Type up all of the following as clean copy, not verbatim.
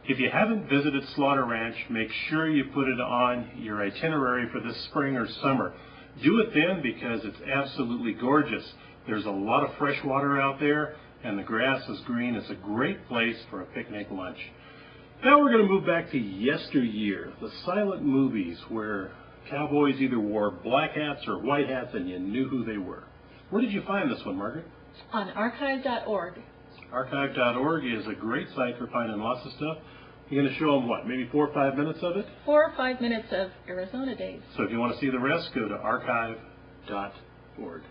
If you haven't visited Slaughter Ranch, make sure you put it on your itinerary for this spring or summer. Do it then because it's absolutely gorgeous. There's a lot of fresh water out there and the grass is green. It's a great place for a picnic lunch. Now we're going to move back to yesteryear, the silent movies where cowboys either wore black hats or white hats and you knew who they were. Where did you find this one, Margaret? On archive.org. Archive.org is a great site for finding lots of stuff. You're going to show them what, maybe 4 or 5 minutes of it? 4 or 5 minutes of Arizona days. So if you want to see the rest, go to archive.org.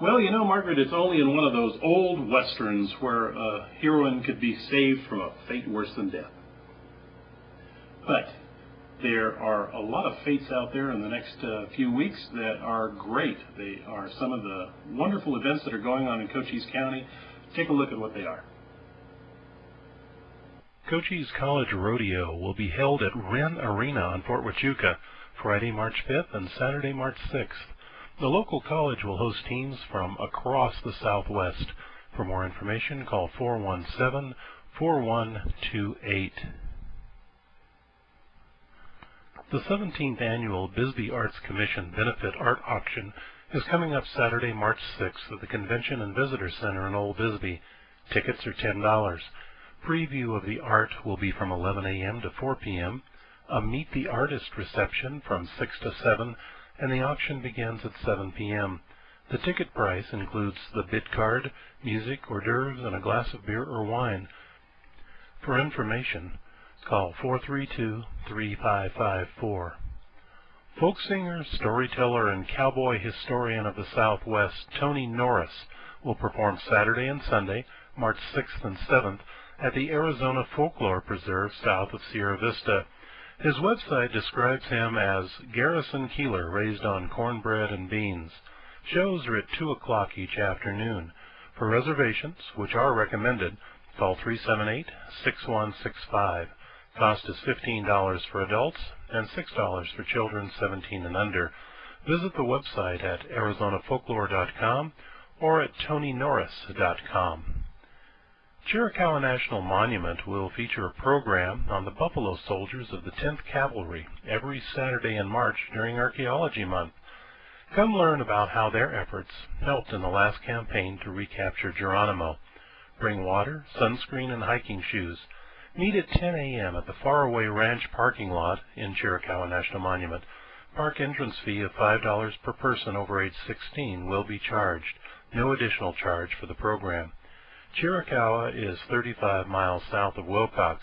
Well, you know, Margaret, it's only in one of those old westerns where a heroine could be saved from a fate worse than death. But there are a lot of fates out there in the next few weeks that are great. They are some of the wonderful events that are going on in Cochise County. Take a look at what they are. Cochise College Rodeo will be held at Wren Arena on Fort Huachuca Friday, March 5th and Saturday, March 6th. The local college will host teams from across the Southwest. For more information, call 417-4128. The 17th Annual Bisbee Arts Commission Benefit Art Auction is coming up Saturday, March 6th at the Convention and Visitor Center in Old Bisbee. Tickets are $10. Preview of the art will be from 11 a.m. to 4 p.m., a Meet the Artist reception from 6 to 7, and the auction begins at 7 p.m. The ticket price includes the bid card, music, hors d'oeuvres, and a glass of beer or wine. For information, call 432-3554. Folk singer, storyteller, and cowboy historian of the Southwest, Tony Norris, will perform Saturday and Sunday, March 6th and 7th, at the Arizona Folklore Preserve south of Sierra Vista. His website describes him as Garrison Keeler raised on cornbread and beans. Shows are at 2 o'clock each afternoon. For reservations, which are recommended, call 378-6165. Cost is $15 for adults and $6 for children 17 and under. Visit the website at arizonafolklore.com or at tonynorris.com. Chiricahua National Monument will feature a program on the Buffalo Soldiers of the 10th Cavalry every Saturday in March during Archaeology Month. Come learn about how their efforts helped in the last campaign to recapture Geronimo. Bring water, sunscreen, and hiking shoes. Meet at 10 a.m. at the Faraway Ranch parking lot in Chiricahua National Monument. Park entrance fee of $5 per person over age 16 will be charged. No additional charge for the program. Chiricahua is 35 miles south of Wilcox.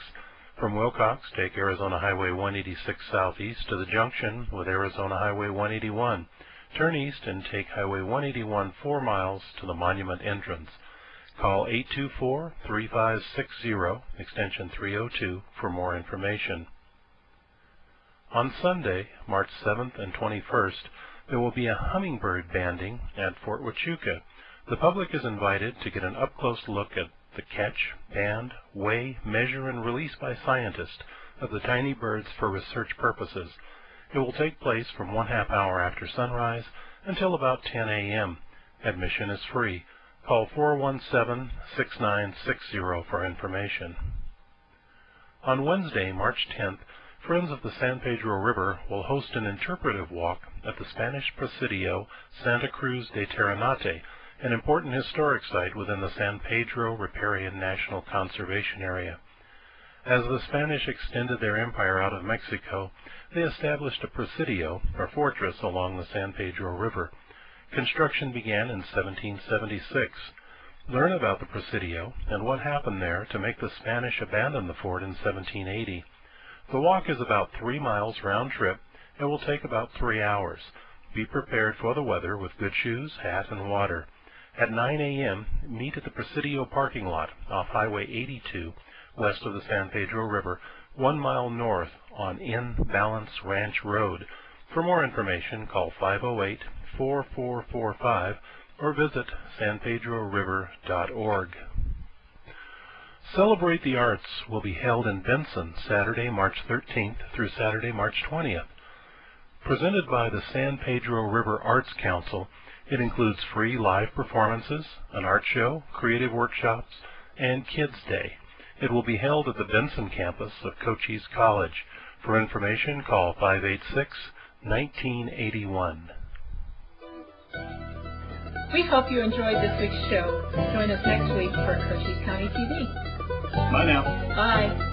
From Wilcox, take Arizona Highway 186 southeast to the junction with Arizona Highway 181. Turn east and take Highway 181 4 miles to the monument entrance. Call 824-3560, extension 302, for more information. On Sunday, March 7th and 21st, there will be a hummingbird banding at Fort Huachuca. The public is invited to get an up-close look at the catch, band, weigh, measure, and release by scientists of the tiny birds for research purposes. It will take place from 1/2 hour after sunrise until about 10 a.m. Admission is free. Call 417-6960 for information. On Wednesday, March 10th, Friends of the San Pedro River will host an interpretive walk at the Spanish Presidio Santa Cruz de Terrenate, an important historic site within the San Pedro Riparian National Conservation Area. As the Spanish extended their empire out of Mexico, they established a presidio, or fortress, along the San Pedro River. Construction began in 1776. Learn about the presidio and what happened there to make the Spanish abandon the fort in 1780. The walk is about 3 miles round trip and will take about 3 hours. Be prepared for the weather with good shoes, hat, and water. At 9 a.m., meet at the Presidio parking lot off Highway 82, west of the San Pedro River, 1 mile north on In Balance Ranch Road. For more information, call 508-4445 or visit sanpedroriver.org. Celebrate the Arts will be held in Benson Saturday, March 13th through Saturday, March 20th. Presented by the San Pedro River Arts Council, it includes free live performances, an art show, creative workshops, and Kids Day. It will be held at the Benson campus of Cochise College. For information, call 586-1981. We hope you enjoyed this week's show. Join us next week for Cochise County TV. Bye now. Bye.